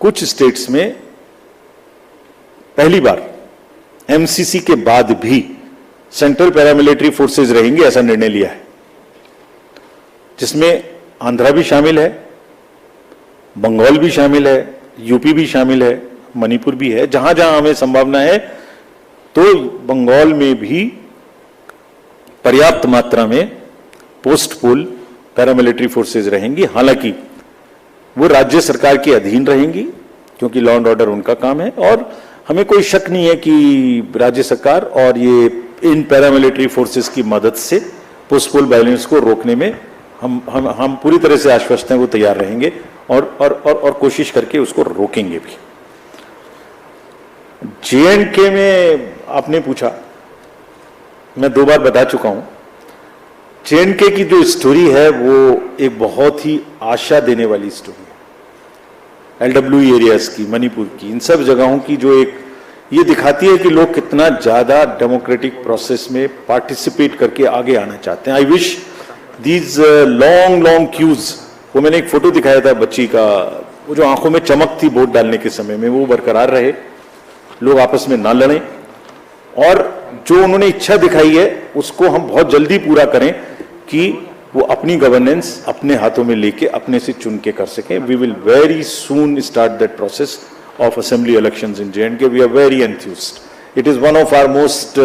कुछ स्टेट्स में पहली बार एमसीसी के बाद भी सेंट्रल पैरामिलिट्री फोर्सेज रहेंगी, ऐसा निर्णय लिया है, जिसमें आंध्रा भी शामिल है, बंगाल भी शामिल है, यूपी भी शामिल है, मणिपुर भी है। जहां जहां हमें संभावना है तो बंगाल में भी पर्याप्त मात्रा में पोस्ट पोल पैरामिलिट्री फोर्सेज रहेंगी। हालांकि वो राज्य सरकार के अधीन रहेंगी क्योंकि लॉ एंड ऑर्डर उनका काम है, और हमें कोई शक नहीं है कि राज्य सरकार और ये इन पैरामिलिट्री फोर्सेस की मदद से पोस्ट पोल वायलेंस को रोकने में हम पूरी तरह से आश्वस्त हैं, वो तैयार रहेंगे और कोशिश करके उसको रोकेंगे भी। जे.एंड.के में आपने पूछा, मैं 2 बार बता चुका हूं, जे.एंड.के की जो स्टोरी है वो एक बहुत ही आशा देने वाली स्टोरी है। एलडब्ल्यू एरियाज की, मणिपुर की, इन सब जगहों की जो एक ये दिखाती है कि लोग कितना ज्यादा डेमोक्रेटिक प्रोसेस में पार्टिसिपेट करके आगे आना चाहते हैं। I wish these long queues, वो मैंने एक फोटो दिखाया था बच्ची का, वो जो आंखों में चमक थी वोट डालने के समय में, वो बरकरार रहे, लोग आपस में ना लड़ें, और जो उन्होंने इच्छा दिखाई है उसको हम बहुत जल्दी पूरा करें कि वो अपनी गवर्नेंस अपने हाथों में लेके अपने से चुन के कर सकें। We will very soon start that process of assembly elections in J&K. We are very enthused. It is one of our most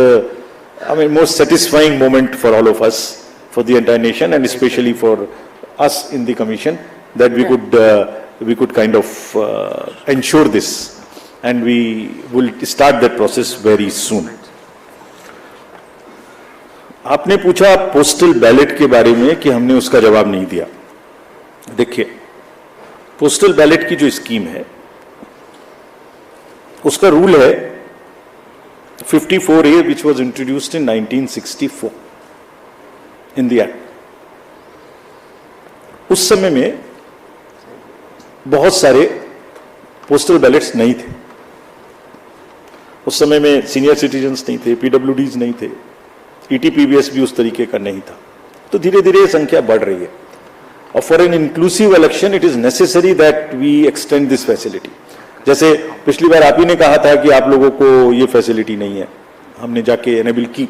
satisfying moment for all of us, for the entire nation, and especially for us in the commission, that we could kind of ensure this, and we will start that process very soon. आपने पूछा postal ballot के बारे में कि हमने उसका जवाब नहीं दिया। देखिए, पोस्टल बैलेट की जो स्कीम है उसका रूल है 54A, which was introduced in 1964 in the act. उस समय में बहुत सारे पोस्टल बैलेट्स नहीं थे। उस समय में सीनियर सिटीजन्स नहीं थे, पीडब्ल्यूडीज नहीं थे, ईटीपीबीएस भी उस तरीके का नहीं था। तो धीरे धीरे संख्या बढ़ रही है, और for an inclusive election it is necessary that we extend this facility. जैसे पिछली बार आप ही ने कहा था कि आप लोगों को ये फैसिलिटी नहीं है, हमने जाके एनेबल की,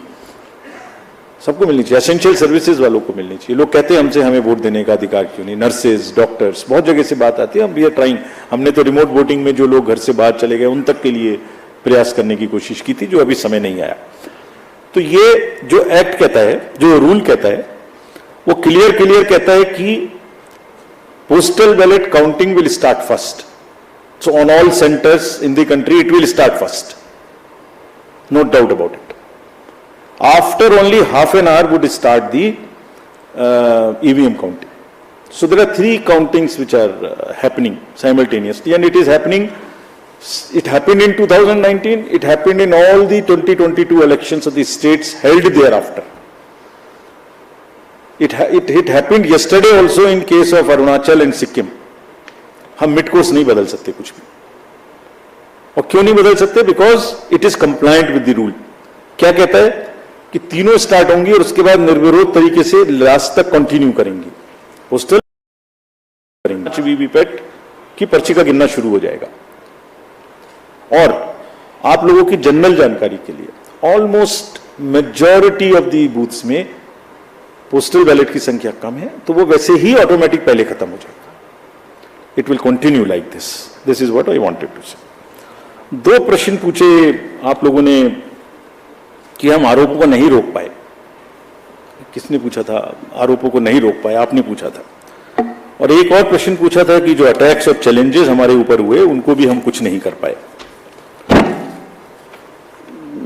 सबको मिलनी चाहिए, एसेंशियल सर्विसेज वालों को मिलनी चाहिए। लोग कहते हैं हमसे हमें वोट देने का अधिकार क्यों नहीं, नर्सेज, डॉक्टर्स, बहुत जगह से बात आती है। हम वी आर ट्राइंग, हमने तो रिमोट वोटिंग में जो लोग घर से बाहर चले गए उन तक के लिए प्रयास करने की कोशिश की थी, जो अभी समय नहीं आया। तो ये जो एक्ट कहता है, जो रूल कहता है, वो क्लियर कहता है कि postal ballot counting will start first. So on all centers in the country it will start first, no doubt about it. After only half an hour would start the EVM counting. So there are 3 countings which are happening simultaneously, and it is happening. It happened in 2019. It happened in all the 2022 elections of the states held thereafter. It happened yesterday also in case of Arunachal and Sikkim. हम mid course नहीं बदल सकते कुछ भी, और क्यों नहीं बदल सकते? Because it is compliant with the rule. क्या कहता है कि तीनों स्टार्ट होंगी और उसके बाद निर्विरोध तरीके से लास्ट तक कंटिन्यू करेंगी, पोस्टल करेंगे, वीवीपैट की पर्ची का गिनना शुरू हो जाएगा. और आप लोगों की जनरल जानकारी के लिए almost majority of the booths में पोस्टल बैलेट की संख्या कम है, तो वो वैसे ही ऑटोमेटिक पहले खत्म हो जाएगा. It will continue like this. This is what I wanted to say. 2 प्रश्न पूछे आप लोगों ने कि हम आरोपों को नहीं रोक पाए. किसने पूछा था? आरोपों को नहीं रोक पाए, आपने पूछा था. और एक और प्रश्न पूछा था कि जो अटैक्स और चैलेंजेस हमारे ऊपर हुए उनको भी हम कुछ नहीं कर पाए.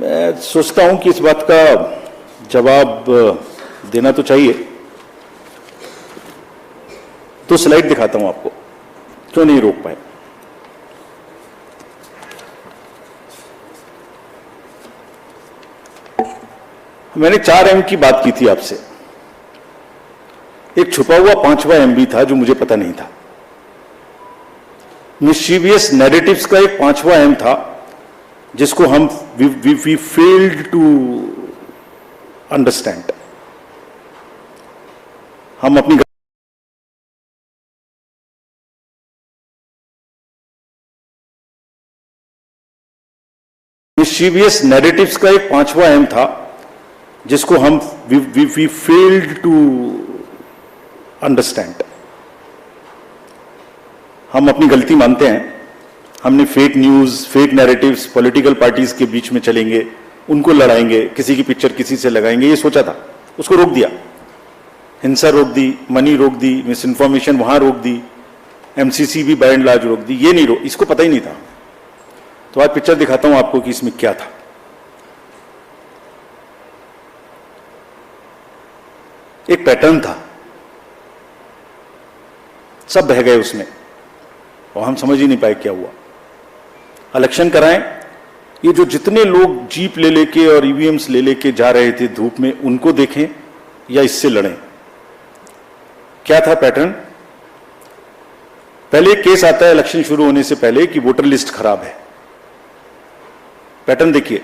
मैं सोचता हूं कि इस बात का जवाब देना तो चाहिए. तो स्लाइड दिखाता हूं आपको, क्यों नहीं रोक पाए. मैंने 4 M की बात की थी आपसे. एक छुपा हुआ 5वां M भी था जो मुझे पता नहीं था. मिस्चीवियस नैरेटिव्स का एक 5वां M था जिसको हम वी फेल्ड टू अंडरस्टैंड. हम अपनी मिस्चीवियस नैरेटिव्स का एक पांचवा एम था जिसको हम वी फेल्ड टू अंडरस्टैंड। हम अपनी गलती मानते हैं, हमने fake news, fake narratives, political parties के बीच में चलेंगे, उनको लड़ाएंगे, किसी की पिक्चर किसी से लगाएंगे, ये सोचा था, उसको रोक दिया। हिंसा रोक दी, मनी रोक दी, मिस इन्फॉर्मेशन वहां रोक दी, एमसीसी भी बाय एंड लार्ज रोक दी, ये नहीं रोक, इसको पता ही नहीं था। तो आज पिक्चर दिखाता हूं आपको कि इसमें क्या था। एक पैटर्न था, सब बह गए उसमें और हम समझ ही नहीं पाए क्या हुआ। इलेक्शन कराएं, ये जो जितने लोग जीप ले लेके और ईवीएम्स ले लेके जा रहे थे धूप में, उनको देखें या इससे लड़ें। क्या था पैटर्न? पहले केस आता है इलेक्शन शुरू होने से पहले कि वोटर लिस्ट खराब है। पैटर्न देखिए,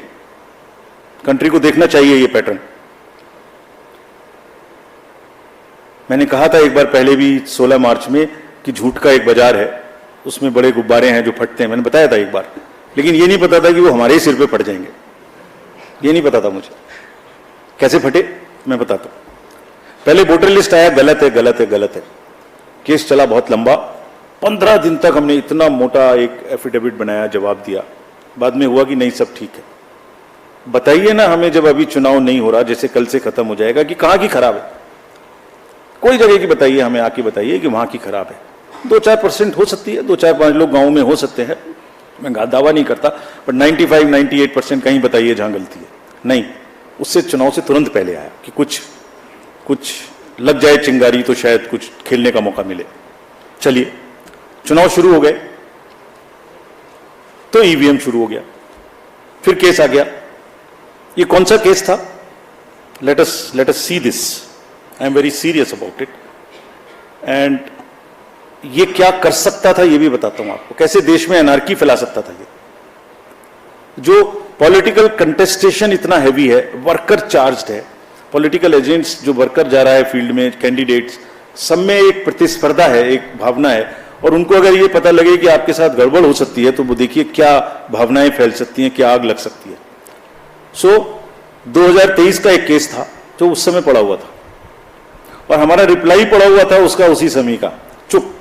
कंट्री को देखना चाहिए ये पैटर्न। मैंने कहा था एक बार पहले भी 16 मार्च में कि झूठ का एक बाजार है, उसमें बड़े गुब्बारे हैं जो फटते हैं, मैंने बताया था एक बार, लेकिन ये नहीं पता था कि वो हमारे ही सिर पे पड़ जाएंगे। ये नहीं पता था मुझे कैसे फटे, मैं बताता हूं। पहले वोटर लिस्ट आया, गलत है गलत है गलत है, केस चला बहुत लंबा, 15 दिन तक हमने इतना मोटा एक एफिडेविट बनाया, जवाब दिया। बाद में हुआ कि नहीं सब ठीक है। बताइए ना हमें, जब अभी चुनाव नहीं हो रहा, जैसे कल से खत्म हो जाएगा, कि कहां की खराब है? कोई जगह की बताइए, हमें आके बताइए कि वहां की खराब है। 2-4% हो सकती है, 2-4-5 लोग गांव में हो सकते हैं, मैं दावा नहीं करता, बट 95-98% कहीं बताइए जहां गलती है। नहीं, उससे चुनाव से तुरंत पहले आया कि कुछ लग जाए चिंगारी तो शायद कुछ खेलने का मौका मिले। चलिए, चुनाव शुरू हो गए तो ईवीएम शुरू हो गया, फिर केस आ गया। ये कौन सा केस था? Let us see this, I am very serious about it. And ये क्या कर सकता था ये भी बताता हूं आपको, कैसे देश में एनार्की फैला सकता था ये। जो पॉलिटिकल कंटेस्टेशन इतना हैवी है, वर्कर चार्ज्ड है, पॉलिटिकल एजेंट्स जो वर्कर जा रहा है फील्ड में, कैंडिडेट्स, सब में एक प्रतिस्पर्धा है, एक भावना है, और उनको अगर ये पता लगे कि आपके साथ गड़बड़ हो सकती है तो वो देखिए क्या भावनाएं फैल सकती हैं, क्या आग लग सकती है। सो 2023 का एक केस था जो उस समय पड़ा हुआ था, और हमारा रिप्लाई पड़ा हुआ था उसका उसी समय का, चुप।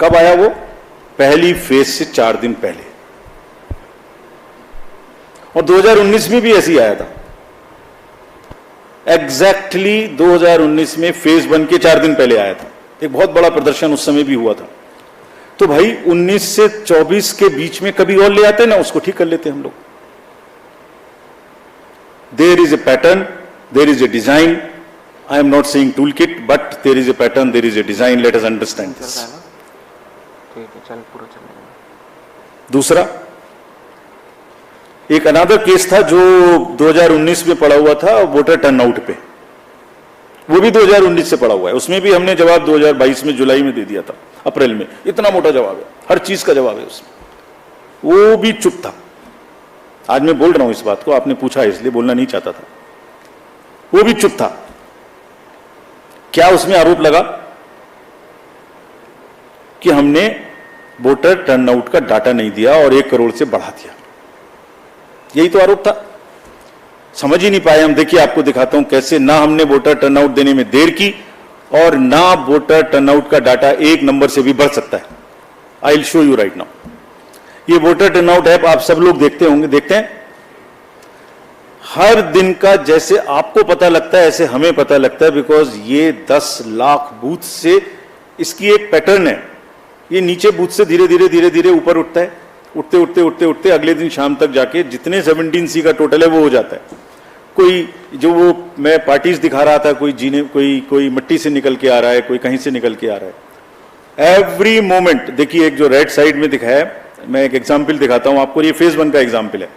कब आया वो? पहली फेज से 4 दिन पहले। और 2019 में भी ऐसे ही आया था, एग्जैक्टली 2019 में फेज 1 के 4 दिन पहले आया था। एक बहुत बड़ा प्रदर्शन उस समय भी हुआ था। तो भाई 19 से 24 के बीच में कभी और ले आते ना, उसको ठीक कर लेते हम लोग। There is a pattern, there is a design. I am not saying tool kit, but there is a pattern, there is a design, let us understand this. दूसरा, एक अनदर केस था जो 2019 में पड़ा हुआ था, वोटर टर्नआउट पे, वो भी 2019 से पड़ा हुआ है। उसमें भी हमने जवाब 2022 में जुलाई में दे दिया था, अप्रैल में। इतना मोटा जवाब है, हर चीज का जवाब है उसमें। वो भी चुप था। आज मैं बोल रहा हूं इस बात को, आपने पूछा इसलिए, बोलना नहीं चाहता था। वो भी चुप था। क्या उसमें आरोप लगा? कि हमने वोटर टर्नआउट का डाटा नहीं दिया और 1 करोड़ से बढ़ा दिया। यही तो आरोप था। समझ ही नहीं पाए हम। देखिए, आपको दिखाता हूं कैसे ना हमने वोटर टर्नआउट देने में देर की, और ना वोटर टर्नआउट का डाटा 1 नंबर से भी बढ़ सकता है। I will show you right now. ये वोटर टर्नआउट ऐप आप सब लोग देखते होंगे, देखते हैं। हर दिन का जैसे आपको पता लगता है ऐसे हमें पता लगता है, बिकॉज ये 10 लाख बूथ से इसकी एक पैटर्न है। ये नीचे बूथ से धीरे धीरे ऊपर उठता है, उठते अगले दिन शाम तक जाके जितने 17C का टोटल है वो हो जाता है। कोई जो वो मैं पार्टीज दिखा रहा था, कोई मिट्टी से निकल के आ रहा है, कोई कहीं से निकल के आ रहा है। एवरी मोमेंट देखिए, एक जो राइट साइड में दिखाया है, मैं एक एग्जाम्पल दिखाता हूं आपको। ये फेज 1 का एग्जाम्पल है।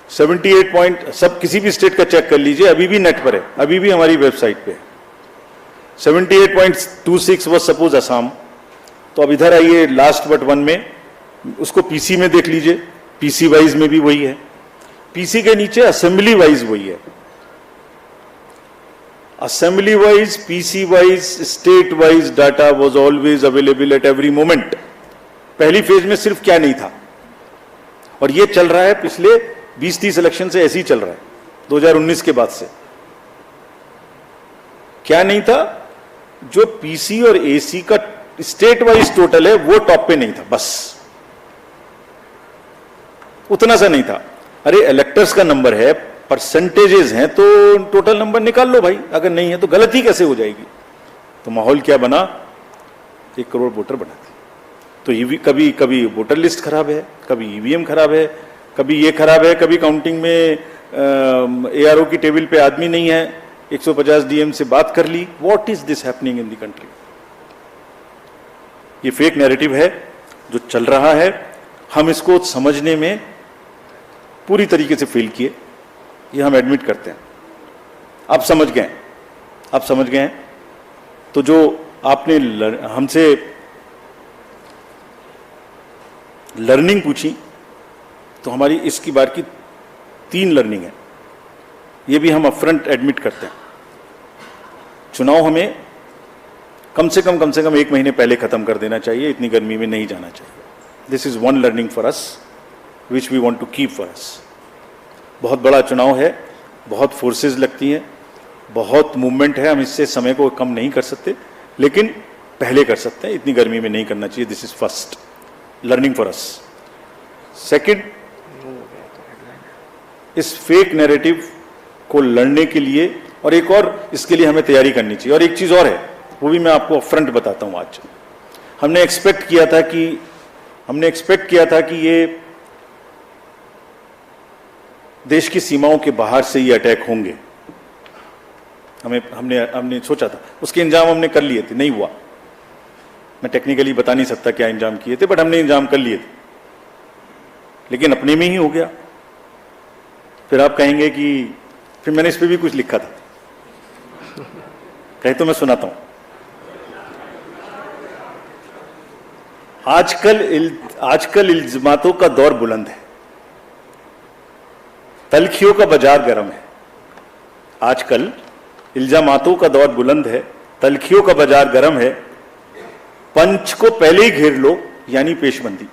78 पॉइंट, सब किसी भी स्टेट का चेक कर लीजिए, अभी भी नेट पर है, अभी भी हमारी वेबसाइट पे है। 78.26 वॉज सपोज असम। तो अब इधर आइए लास्ट बट 1 में, उसको पीसी में देख लीजिए, पीसी वाइज में भी वही है, पीसी के नीचे असेंबली वाइज वही है। Assembly wise, PC wise, state wise data was always available at every moment. पहली फेज में सिर्फ क्या नहीं था, और ये चल रहा है पिछले 20-30 इलेक्शन से, ऐसे ही चल रहा है 2019 के बाद से। क्या नहीं था? जो पीसी और एसी का स्टेट वाइज टोटल है वो टॉप पे नहीं था, बस उतना सा नहीं था। अरे इलेक्टर्स का नंबर है, परसेंटेजेस हैं, तो टोटल नंबर निकाल लो भाई, अगर नहीं है तो गलती कैसे हो जाएगी? तो माहौल क्या बना? 1 करोड़ वोटर बना दिए। तो कभी कभी वोटर लिस्ट खराब है, कभी ईवीएम खराब है, कभी ये खराब है, कभी काउंटिंग में एआरओ की टेबल पे आदमी नहीं है, 150 डीएम से बात कर ली। What is this happening in the country? ये फेक नैरेटिव है जो चल रहा है। हम इसको समझने में पूरी तरीके से फेल किए, ये हम एडमिट करते हैं। आप समझ गए, आप समझ गए हैं। तो जो आपने हमसे लर्निंग पूछी, तो हमारी इसकी बार की 3 लर्निंग है, ये भी हम अपफ्रंट एडमिट करते हैं। चुनाव हमें कम से कम 1 महीने पहले खत्म कर देना चाहिए, इतनी गर्मी में नहीं जाना चाहिए। This is one learning for us which we want to keep for us. बहुत बड़ा चुनाव है, बहुत फोर्सेस लगती हैं, बहुत मूवमेंट है, हम इससे समय को कम नहीं कर सकते, लेकिन पहले कर सकते हैं, इतनी गर्मी में नहीं करना चाहिए। This is first learning for us. Second, इस फेक नैरेटिव को लड़ने के लिए और एक और इसके लिए हमें तैयारी करनी चाहिए। और एक चीज और है, वो भी मैं आपको फ्रंट बताता हूं। आज हमने एक्सपेक्ट किया था कि ये देश की सीमाओं के बाहर से ये अटैक होंगे, हमने सोचा था, उसके इंतजाम हमने कर लिए थे, नहीं हुआ। मैं टेक्निकली बता नहीं सकता क्या इंतजाम किए थे, बट हमने इंतजाम कर लिए थे, लेकिन अपने में ही हो गया। फिर आप कहेंगे कि फिर मैंने इस पे भी कुछ लिखा था, कहे तो मैं सुनाता हूं। आजकल इल्जामातों का दौर बुलंद है, तलखियों का बाजार गर्म है। आजकल इल्जामातों का दौर बुलंद है, तलखियों का बाजार गर्म है। पंच को पहले ही घेर लो, यानी पेशबंदी।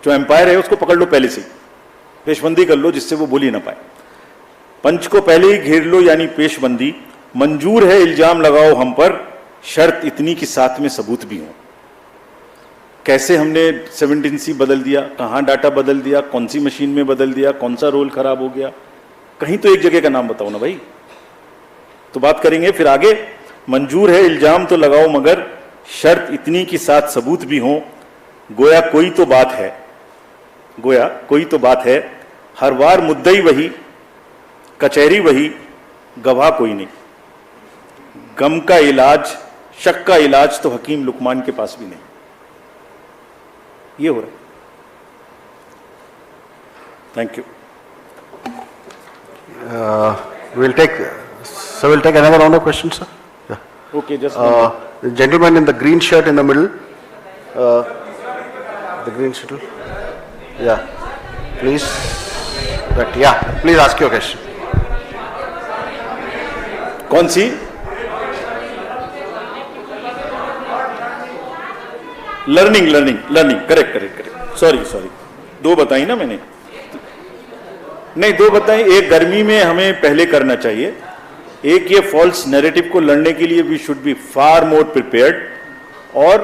जो एम्पायर है उसको पकड़ लो पहले से, पेशबंदी कर लो जिससे वो बोल ही ना पाए। पंच को पहले ही घेर लो, यानी पेशबंदी। मंजूर है इल्जाम लगाओ हम पर, शर्त इतनी कि साथ में सबूत भी हो। कैसे हमने 17C बदल दिया, कहां डाटा बदल दिया, कौन सी मशीन में बदल दिया, कौन सा रोल खराब हो गया, कहीं तो एक जगह का नाम बताओ ना भाई, तो बात करेंगे। फिर आगे, मंजूर है इल्जाम तो लगाओ मगर शर्त इतनी कि साथ सबूत भी हो। गोया कोई तो बात है, हर बार मुद्दई वही, कचहरी वही, गवाह कोई नहीं। गम का इलाज, शक का इलाज तो हकीम लुकमान के पास भी नहीं। ये हो रहा है। Thank you. We'll take another round of questions, sir. Yeah. Okay, just the gentleman in the green shirt in the middle. The green shirt. Yeah. Please. Please ask your question. कौन सी? Learning, correct. सॉरी, 2 बताई ना मैंने, नहीं 2 बताई। एक गर्मी में हमें पहले करना चाहिए, एक ये फॉल्स नैरेटिव को लड़ने के लिए we should be far more prepared, और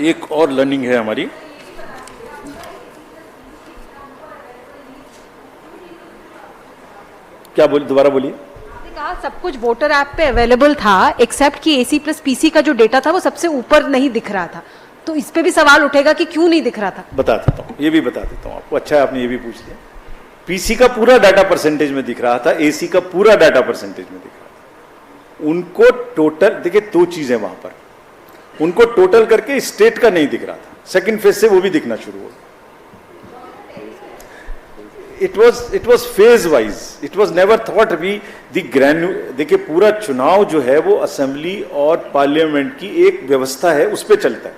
एक और लर्निंग है हमारी, क्या बोली, दोबारा बोलिए। कहा सब कुछ वोटर ऐप पे अवेलेबल था, एक्सेप्ट कि एसी प्लस पीसी का जो डेटा था वो सबसे ऊपर नहीं दिख रहा था, तो इस पे भी सवाल उठेगा कि क्यों नहीं दिख रहा था। बता देता हूँ, ये भी बता देता हूँ आपको। अच्छा है आपने ये भी पूछ लिया। पीसी का पूरा डाटा परसेंटेज में दिख रहा था, एसी का पूरा डाटा परसेंटेज में दिख रहा था। उनको टोटल, देखिए 2 चीजें वहां पर, उनको टोटल करके स्टेट का नहीं दिख रहा था, सेकंड फेज से वो भी दिखना शुरू हो गया। It was phase wise. It was never thought भी देखिए पूरा चुनाव जो है वो असेंबली और पार्लियामेंट की एक व्यवस्था है, उस पे चलता है।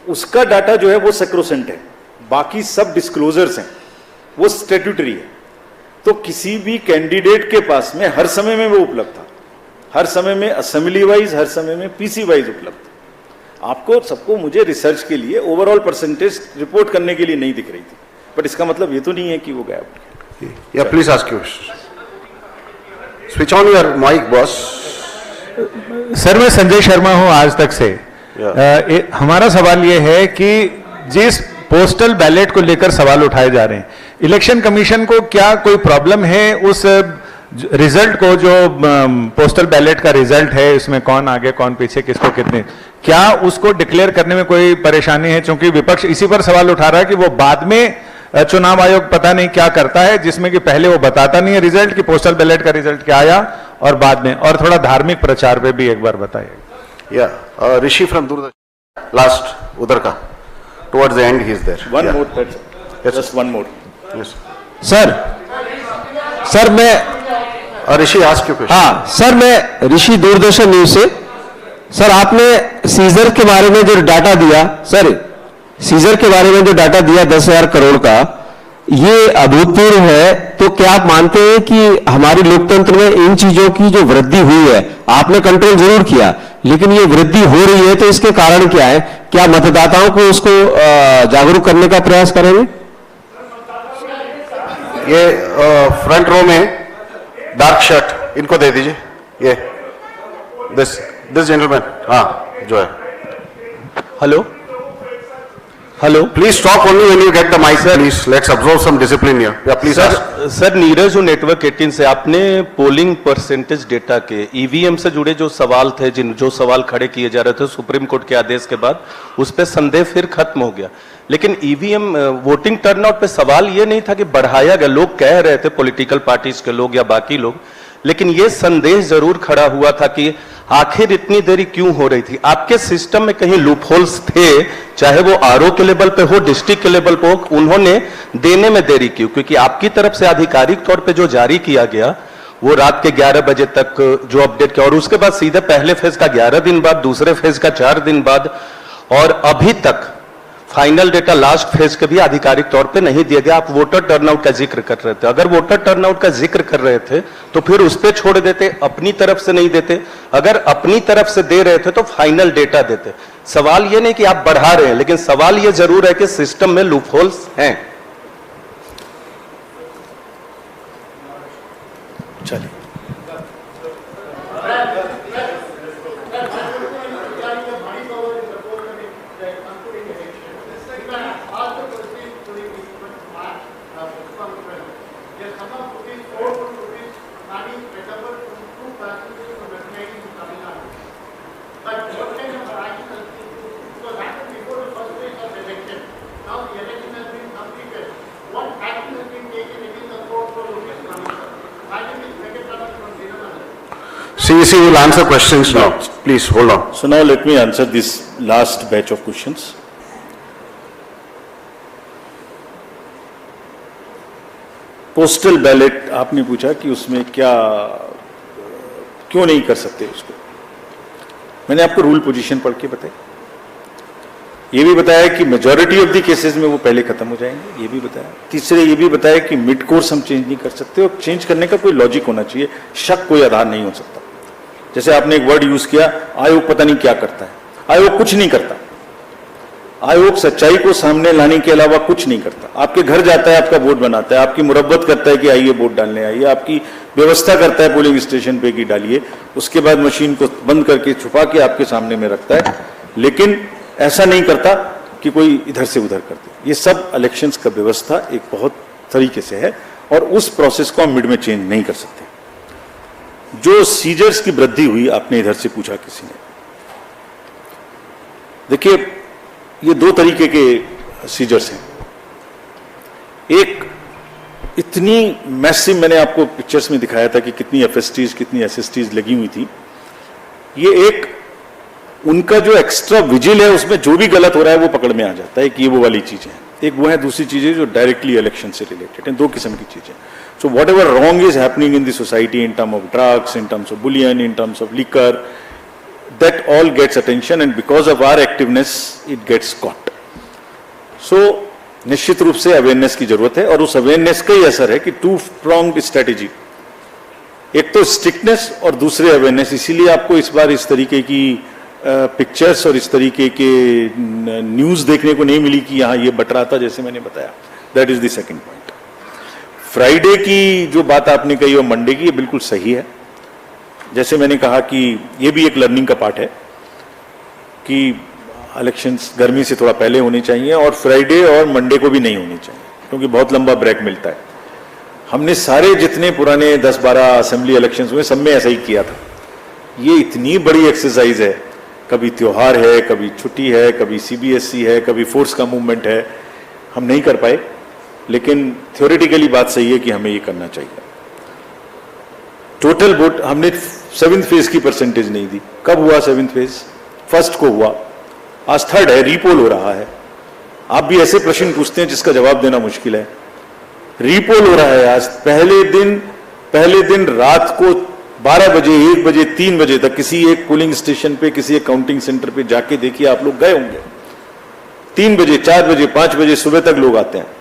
उसका डाटा जो है वो सेक्रोसेंट है, बाकी सब डिस्क्लोजर्स हैं, वो स्टैट्यूटरी है। तो किसी भी कैंडिडेट के पास में हर समय में वो उपलब्ध था, हर समय में असेंबली वाइज, हर समय में पीसी वाइज उपलब्ध था। आपको सबको मुझे रिसर्च के लिए ओवरऑल परसेंटेज रिपोर्ट करने के लिए नहीं दिख रही थी, बट इसका मतलब ये तो नहीं है कि वो गायब। Yeah please ask you, switch on your mic boss. Sir मैं संजय शर्मा हूं आज तक से। हमारा सवाल यह है कि जिस पोस्टल बैलेट को लेकर सवाल उठाए जा रहे हैं, इलेक्शन कमीशन को क्या कोई प्रॉब्लम है उस रिजल्ट को, जो पोस्टल बैलेट का रिजल्ट है, इसमें कौन आगे कौन पीछे किसको कितने, क्या उसको डिक्लेयर करने में कोई परेशानी है? क्योंकि विपक्ष इसी पर सवाल उठा रहा है कि वो बाद में चुनाव आयोग पता नहीं क्या करता है, जिसमें कि पहले वो बताता नहीं है रिजल्ट कि पोस्टल बैलेट का रिजल्ट क्या आया, और बाद में। और थोड़ा धार्मिक प्रचार पे भी एक बार बताइए। या ऋषि फ्रॉम दूरदर्शन, लास्ट उधर का, towards the end he is there. One more, just one more. Sir मैं ऋषि आस्क यू क्वेश्चन। हाँ सर, मैं ऋषि दूरदर्शन न्यूज से। सर आपने सीजर के बारे में जो डाटा दिया, सर सीजर के बारे में जो डाटा दिया 10,000 करोड़ का, ये अभूतपूर्व है। तो क्या आप मानते हैं कि हमारे लोकतंत्र में इन चीजों की जो वृद्धि हुई है, आपने कंट्रोल जरूर किया, लेकिन ये वृद्धि हो रही है, तो इसके कारण क्या है? क्या मतदाताओं को उसको जागरूक करने का प्रयास करेंगे? ये फ्रंट रो में डार्क शर्ट, इनको दे दीजिए। ये दिस जेंटलमैन, हाँ जो है। Hello hello, please stop only when you get the mic, please let's observe some discipline here. Yeah please. Sir Neeraj हूं नेटवर्क 18 से। आपने पोलिंग परसेंटेज डेटा के ईवीएम से जुड़े जो सवाल थे, जो सवाल खड़े किए जा रहे थे सुप्रीम कोर्ट के आदेश के बाद, उस पर संदेह फिर खत्म हो गया। लेकिन ईवीएम वोटिंग टर्नआउट पे सवाल ये नहीं था कि बढ़ाया गया, लोग कह रहे थे पॉलिटिकल पार्टीज के लोग या बाकी लोग, लेकिन ये संदेह जरूर खड़ा हुआ था कि आखिर इतनी देरी क्यों हो रही थी। आपके सिस्टम में कहीं लूपहोल्स थे, चाहे वो आरओ के लेवल पे हो, डिस्ट्रिक्ट के लेवल पे हो, उन्होंने देने में देरी क्यों? क्योंकि आपकी तरफ से आधिकारिक तौर पे जो जारी किया गया वो रात के 11 बजे तक जो अपडेट किया, और उसके बाद सीधे पहले फेज का 11 दिन बाद, दूसरे फेज का 4 दिन बाद, और अभी तक फाइनल डेटा लास्ट फेज के भी आधिकारिक तौर पे नहीं दिया गया। आप वोटर टर्नआउट का जिक्र कर रहे थे, अगर वोटर टर्नआउट का जिक्र कर रहे थे तो फिर उस पे छोड़ देते, अपनी तरफ से नहीं देते। अगर अपनी तरफ से दे रहे थे तो फाइनल डेटा देते। सवाल ये नहीं कि आप बढ़ा रहे हैं, लेकिन सवाल ये जरूर है कि सिस्टम में लूपहोल्स हैं। चलिए, CEC will answer questions now. Please hold on. so now let me answer this last batch of questions. Postal ballot आपने पूछा कि उसमें क्या, क्यों नहीं कर सकते उसको। मैंने आपको रूल पोजीशन पढ़ के बताया, ये भी बताया कि मेजॉरिटी ऑफ द केसेस में वो पहले खत्म हो जाएंगे, ये भी बताया। तीसरे ये भी बताया कि मिड कोर्स हम चेंज नहीं कर सकते, और चेंज करने का कोई लॉजिक होना चाहिए, शक कोई आधार नहीं हो सकता। जैसे आपने एक वर्ड यूज किया, आयोग पता नहीं क्या करता है। आयोग कुछ नहीं करता, आयोग सच्चाई को सामने लाने के अलावा कुछ नहीं करता। आपके घर जाता है, आपका वोट बनाता है, आपकी मुरब्बत करता है कि आइए वोट डालने आइए, आपकी व्यवस्था करता है पोलिंग स्टेशन पे कि डालिए, उसके बाद मशीन को बंद करके छुपा के आपके सामने में रखता है, लेकिन ऐसा नहीं करता कि कोई इधर से उधर कर दे। ये सब इलेक्शंस का व्यवस्था एक बहुत तरीके से है, और उस प्रोसेस को हम मिड में चेंज नहीं कर सकते। जो सीजर्स की वृद्धि हुई, आपने इधर से पूछा किसी ने, देखिए ये दो तरीके के सीजर्स हैं। एक इतनी मैसिव, मैंने आपको पिक्चर्स में दिखाया था कि कितनी एफएसटीज कितनी एसएसटीज लगी हुई थी। ये एक उनका जो एक्स्ट्रा विजिल है, उसमें जो भी गलत हो रहा है वो पकड़ में आ जाता है कि ये वो वाली चीजें हैं। एक वो है, दूसरी चीजें जो डायरेक्टली इलेक्शन से रिलेटेड है। दो किस्म की चीजें। So what ever wrong is happening in the society in term of drugs, in terms of Boolean, in terms of liquor, that all gets attention, and because of our activeness it gets caught. So निश्चित रूप से awareness की जरूरत है और उस awareness का ही असर है कि टू प्रोंग्ड स्ट्रेटेजी, एक तो स्ट्रिक्टनेस और दूसरे अवेयरनेस। इसीलिए आपको इस बार इस तरीके की पिक्चर्स और इस तरीके के न्यूज देखने को नहीं मिली कि यहां ये बट रहा था, जैसे मैंने बताया। That is the second point. Friday की जो बात आपने कही और मंडे की, ये बिल्कुल सही है। जैसे मैंने कहा कि ये भी एक लर्निंग का पार्ट है कि इलेक्शंस गर्मी से थोड़ा पहले होने चाहिए और फ्राइडे और मंडे को भी नहीं होनी चाहिए, क्योंकि बहुत लंबा ब्रेक मिलता है। हमने सारे जितने पुराने 10-12 असेंबली इलेक्शंस हुए सब में ऐसा ही किया था। ये इतनी बड़ी एक्सरसाइज है, कभी त्योहार है, कभी छुट्टी है, कभी सीबीएसई है, कभी फोर्स का मूवमेंट है, हम नहीं कर पाए। लेकिन थ्योरेटिकली बात सही है कि हमें ये करना चाहिए। टोटल वोट हमने 7th फेज की परसेंटेज नहीं दी। कब हुआ 7th फेज? फर्स्ट को हुआ, आज थर्ड है, रीपोल हो रहा है। आप भी ऐसे प्रश्न पूछते हैं जिसका जवाब देना मुश्किल है। रीपोल हो रहा है आज। पहले दिन रात को 12 बजे, 1 बजे, 3 बजे तक किसी एक पोलिंग स्टेशन पे, किसी एक काउंटिंग सेंटर पे जाके देखिए, आप लोग गए होंगे। 3 बजे, 4 बजे, 5 बजे सुबह तक लोग आते हैं।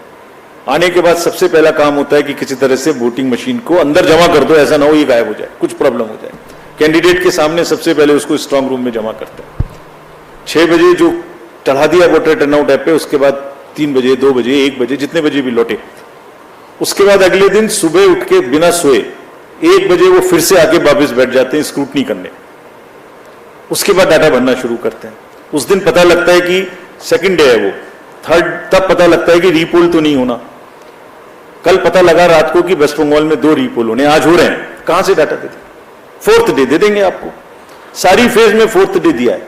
आने के बाद सबसे पहला काम होता है कि किसी तरह से वोटिंग मशीन को अंदर जमा कर दो, ऐसा ना हो ये गायब हो जाए, कुछ प्रॉब्लम हो जाए। कैंडिडेट के सामने सबसे पहले उसको स्ट्रांग रूम में जमा करते हैं। 6 बजे जो चढ़ा दिया वोटर टर्नआउट ऐप पे, उसके बाद 3 बजे, 2 बजे, 1 बजे, जितने बजे भी लौटे। उसके बाद अगले दिन सुबह उठ के बिना सोए 1 बजे वो फिर से आके वापस बैठ जाते हैं स्क्रूटनी करने। उसके बाद डाटा भरना शुरू करते हैं। उस दिन पता लगता है कि सेकंड डे है, वो थर्ड तब पता लगता है कि रीपोल तो नहीं होना। कल पता लगा रात को कि वेस्ट बंगाल में 2 रीपोल होने, आज हो रहे हैं। कहां से डाटा दे दें? 4th डे दे देंगे आपको। सारी फेज में 4th डे दिया है।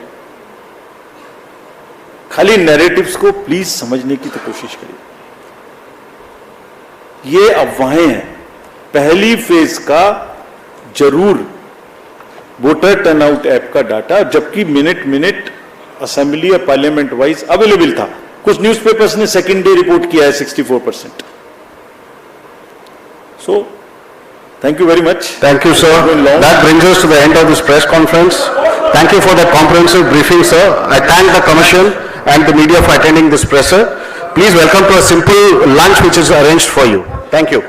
खाली नैरेटिव्स को प्लीज समझने की तो कोशिश करिए। ये अफवाहें हैं। पहली फेज का जरूर वोटर टर्नआउट ऐप का डाटा, जबकि मिनट असेंबली और पार्लियामेंट वाइज अवेलेबल था। कुछ न्यूज़पेपर्स ने सेकंड डे रिपोर्ट किया है 64%। So, thank you very much. Thank you, sir. That brings us to the end of this press conference. Thank you for that comprehensive briefing, sir. I thank the Commission and the media for attending this presser. Please welcome to a simple lunch which is arranged for you. Thank you.